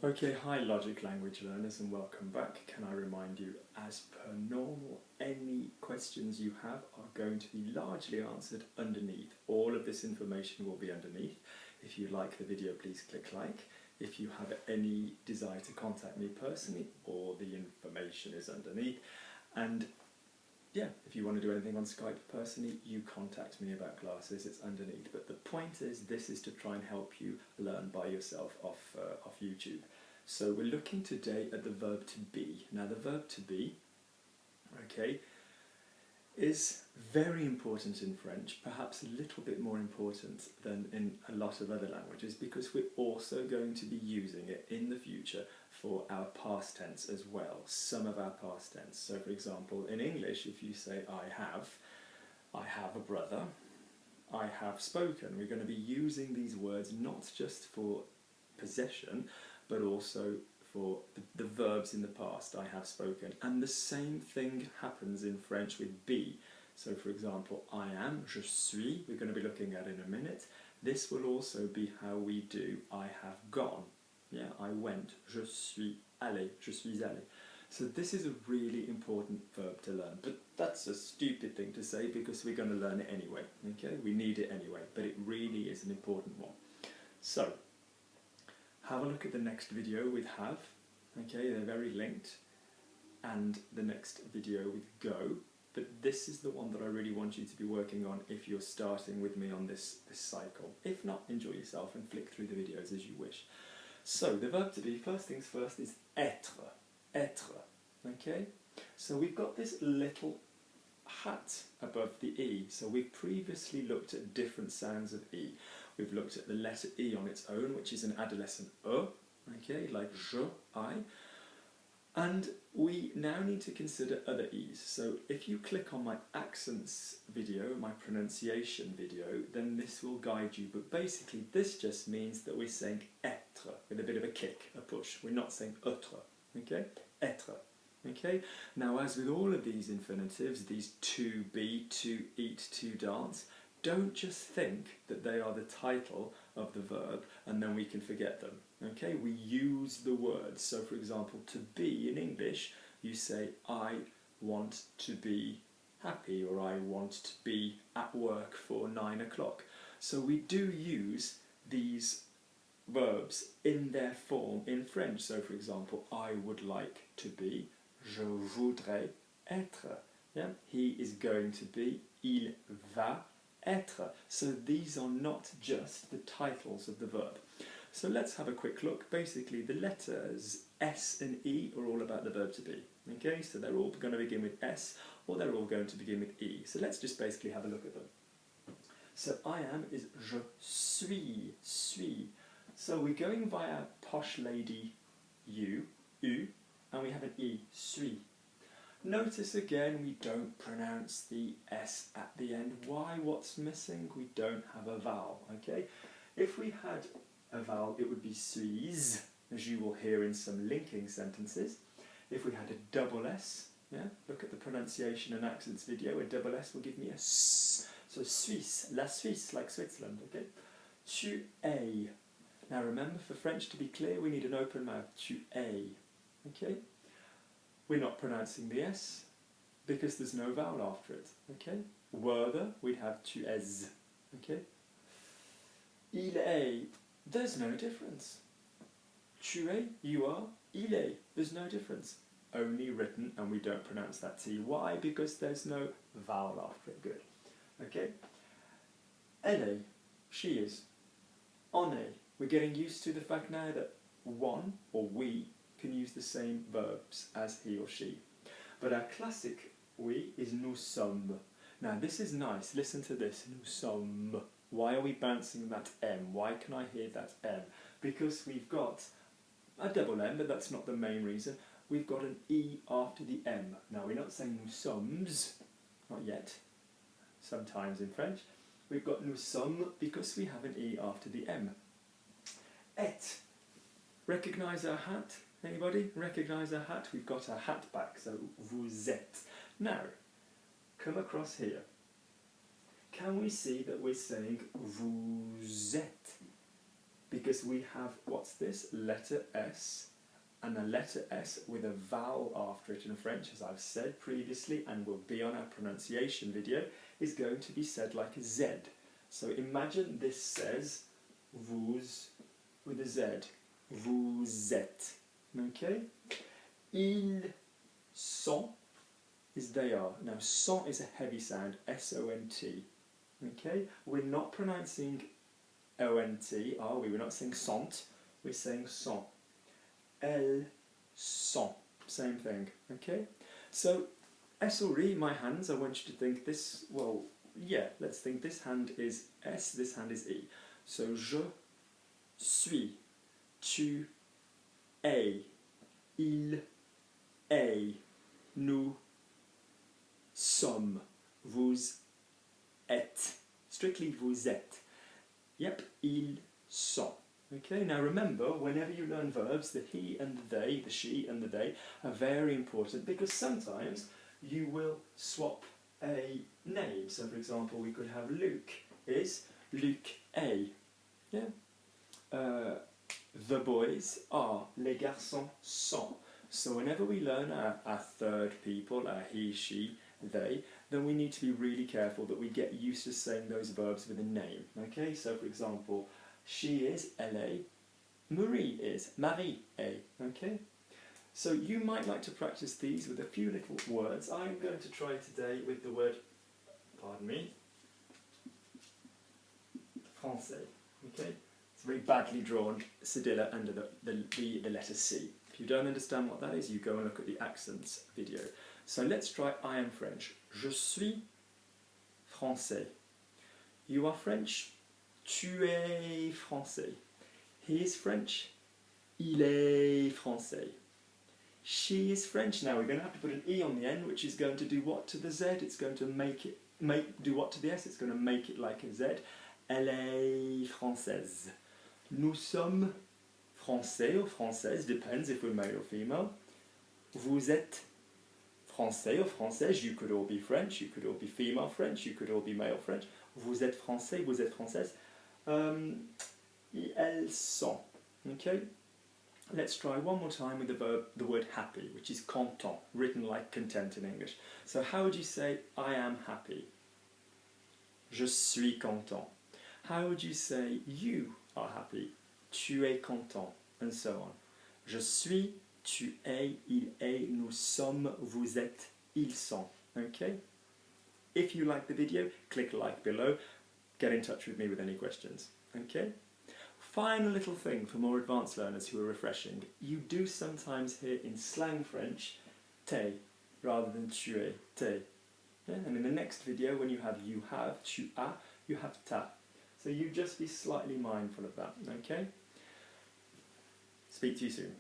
Okay, hi Logic Language Learners and welcome back. Can I remind you, as per normal, any questions you have are going to be largely answered underneath. All of this information will be underneath. If you like the video, please click like. If you have any desire to contact me personally, all the information is underneath. And yeah, if you want to do anything on Skype personally, you contact me about classes, it's underneath. But the point is, this is to try and help you learn by yourself off YouTube. So we're looking today at the verb to be. Now the verb to be, okay, is very important in French, perhaps a little bit more important than in a lot of other languages, because we're also going to be using it in the future for our past tense as well, some of our past tense. So for example, in English, if you say I have a brother, I have spoken, we're going to be using these words not just for possession, but also for the verbs in the past, I have spoken. And the same thing happens in French with be. So for example, I am, je suis, we're going to be looking at in a minute. This will also be how we do I have gone. Yeah, I went, je suis allé, je suis allé. So this is a really important verb to learn, but that's a stupid thing to say because we're going to learn it anyway, okay? We need it anyway, but it really is an important one. So, have a look at the next video with have, okay, they're very linked, and the next video with go, but this is the one that I really want you to be working on if you're starting with me on this cycle. If not, enjoy yourself and flick through the videos as you wish. So, the verb to be, first things first, is être, être, okay? So we've got this little hat above the E, so we've previously looked at different sounds of E. We've looked at the letter E on its own, which is an adolescent E, okay, like je, I. And we now need to consider other E's. So if you click on my accents video, my pronunciation video, then this will guide you. But basically this just means that we're saying être with a bit of a kick, a push. We're not saying autre, okay? Être, okay? Now as with all of these infinitives, these to be, to eat, to dance, don't just think that they are the title of the verb and then we can forget them, okay? We use the words. So for example, to be in English, you say, I want to be happy, or I want to be at work for 9 o'clock. So we do use these verbs in their form in French. So for example, I would like to be, je voudrais être. Yeah? He is going to be, il va être. So these are not just the titles of the verb. So let's have a quick look. Basically the letters S and E are all about the verb to be. Okay, so they're all going to begin with S, or they're all going to begin with E. So let's just basically have a look at them. So I am is je suis, suis. So we're going via posh lady U, and we have an E, suis. Notice again we don't pronounce the S at the end. Why? What's missing? We don't have a vowel, okay? If we had a vowel, it would be suis, as you will hear in some linking sentences. If we had a double S, yeah, look at the pronunciation and accents video, a double S will give me a S. So Suisse, la Suisse, like Switzerland, okay? Tu es. Now remember, for French to be clear, we need an open mouth, tu es, okay? We're not pronouncing the S because there's no vowel after it, okay? Were there, we'd have tu es, okay? Il est, there's no difference. Tu es, you are, il est, there's no difference. Only written, and we don't pronounce that T. Why? Because there's no vowel after it. Good. Okay? Elle est, she is. On est, we're getting used to the fact now that one, or we, can use the same verbs as he or she. But our classic we is nous sommes. Now this is nice, listen to this, nous sommes. Why are we bouncing that M? Why can I hear that M? Because we've got a double M, but that's not the main reason. We've got an E after the M. Now we're not saying nous sommes, not yet, sometimes in French. We've got nous sommes because we have an E after the M. Être. Recognise our hat? Anybody recognise our hat? We've got our hat back, so vous êtes. Now, come across here. Can we see that we're saying vous êtes? because we have, what's this? Letter S, and a letter S with a vowel after it in French, as I've said previously and will be on our pronunciation video, is going to be said like a Z. So imagine this says vous with a Z. Vous êtes. Okay? Ils sont is they are. Now, sont is a heavy sound, S-O-N-T. Okay? We're not pronouncing O-N-T, are we? We're not saying sont, we're saying sont. Elle, sont. Same thing. Okay? So, S or E, my hands, I want you to think this, well, yeah, let's think this hand is S, this hand is E. So, je suis, tu es, il est, nous sommes, vous êtes. Strictly vous êtes. Yep, ils sont. Okay, now remember, whenever you learn verbs, the he and the they, the she and the they, are very important because sometimes you will swap a name. So, for example, we could have Luke is Luc est. Yeah. The boys are, les garçons sont. So whenever we learn our third people, our he, she, they, then we need to be really careful that we get used to saying those verbs with a name. Okay, so for example, she is, Elle est, Marie is, Marie est. Okay, so you might like to practice these with a few little words. I'm going to try today with the word, pardon me, français. Okay. It's very badly drawn cedilla under the letter C. If you don't understand what that is, you go and look at the accents video. So let's try I am French. Je suis français. You are French. Tu es français. He is French. Il est français. She is French. Now we're going to have to put an E on the end, which is going to do what to the Z? It's going to do what to the S? It's going to make it like a Z. Elle est française. Nous sommes français or françaises, depends if we're male or female. Vous êtes français or française, you could all be French, you could all be female French, you could all be male French. Vous êtes français, vous êtes française. Elles sont. Okay? Let's try one more time with the word happy, which is content, written like content in English. So how would you say I am happy? Je suis content. How would you say you are happy? Tu es content, and so on. Je suis, tu es, il est, nous sommes, vous êtes, ils sont. Okay? If you like the video, click like below. Get in touch with me with any questions. Okay? Final little thing for more advanced learners who are refreshing. You do sometimes hear in slang French, t'es, rather than tu es, t'es. Yeah? And in the next video, when you have, tu as, you have ta. So you just be slightly mindful of that, okay? Speak to you soon.